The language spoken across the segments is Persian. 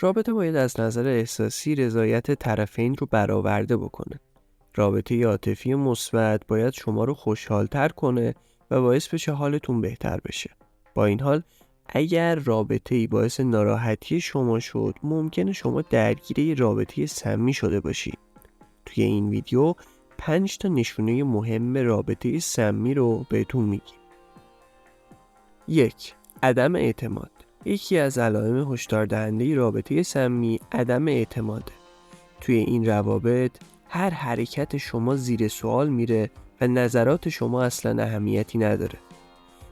رابطه باید از نظر احساسی رضایت طرفین رو برآورده بکنه. رابطه عاطفی مثبت باید شما رو خوشحال‌تر کنه و باعث بشه حالتون بهتر بشه. با این حال اگر رابطه‌ای باعث ناراحتی شما شد، ممکنه شما درگیر یه رابطه سمی شده باشید. توی این ویدیو 5 تا نشونه مهم رابطه سمی رو بهتون میگیم. 1. عدم اعتماد. یکی از علائم هشدار دهنده رابطه سمی عدم اعتماده. توی این روابط هر حرکت شما زیر سوال میره و نظرات شما اصلا اهمیتی نداره.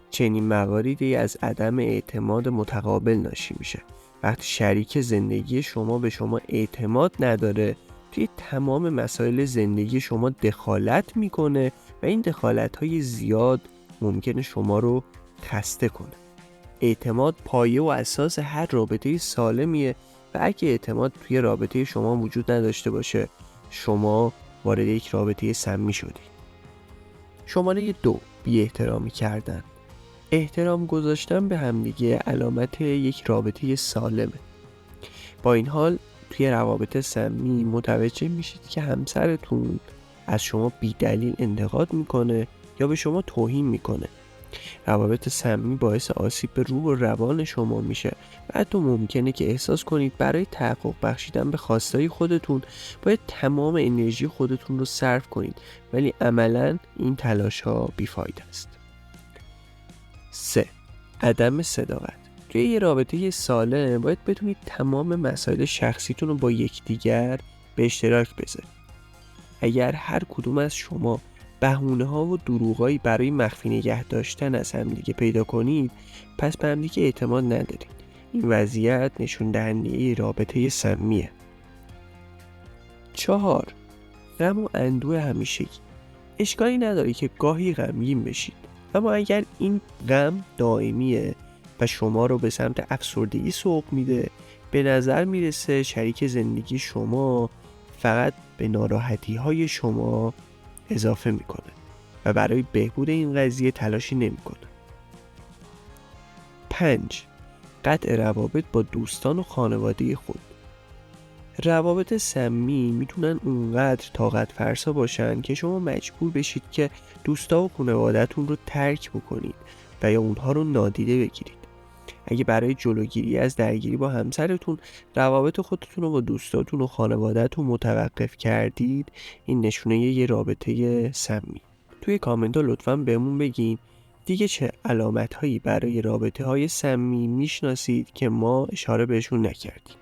چنین مواردی از عدم اعتماد متقابل ناشی میشه. وقتی شریک زندگی شما به شما اعتماد نداره، توی تمام مسائل زندگی شما دخالت میکنه و این دخالت‌های زیاد ممکنه شما رو خسته کنه. اعتماد پایه و اساس هر رابطه سالمیه و اگه اعتماد توی رابطه شما وجود نداشته باشه، شما وارد یک رابطه سمی شدی. شماره 2. بی احترامی کردن. احترام گذاشتن به همدیگه علامت یک رابطه سالمه. با این حال توی روابط سمی متوجه میشید که همسرتون از شما بی دلیل انتقاد میکنه یا به شما توهین میکنه. روابط سمی باعث آسیب به روح و روان شما میشه و حتی ممکنه که احساس کنید برای تحقق بخشیدن به خواستهای خودتون باید تمام انرژی خودتون رو صرف کنید، ولی عملاً این تلاش ها بیفایده است. 3. عدم صداقت. توی یه رابطه سالم باید بتونید تمام مسائل شخصیتون رو با یکدیگر به اشتراک بذارید. اگر هر کدوم از شما بهونه‌ها و دروغایی برای مخفی نگه داشتن از همدیگه پیدا کنید، پس به همدیگه اعتماد ندارید. این وضعیت نشون دهنده رابطه سمیه. 4. غم و اندوه همیشگی. اشکالی نداره که گاهی غمگین بشید، اما اگر این غم دائمیه و شما رو به سمت افسردگی سوق میده، به نظر میرسه شریک زندگی شما فقط به ناراحتی های شما اضافه میکنه و برای بهبود این قضیه تلاشی نمیکنه. 5. قطع روابط با دوستان و خانواده خود. روابط سمی میتونن اونقدر طاقت فرسا باشن که شما مجبور بشید که دوستا و خانواده‌تون رو ترک بکنید و یا اونها رو نادیده بگیرید. اگه برای جلوگیری از درگیری با همسرتون روابط خودتون رو با دوستاتون و خانواده‌تون متوقف کردید، این نشونه یه رابطه سمی. توی کامنت ها لطفاً بهمون بگین دیگه چه علامت هایی برای رابطه های سمی میشناسید که ما اشاره بهشون نکردیم.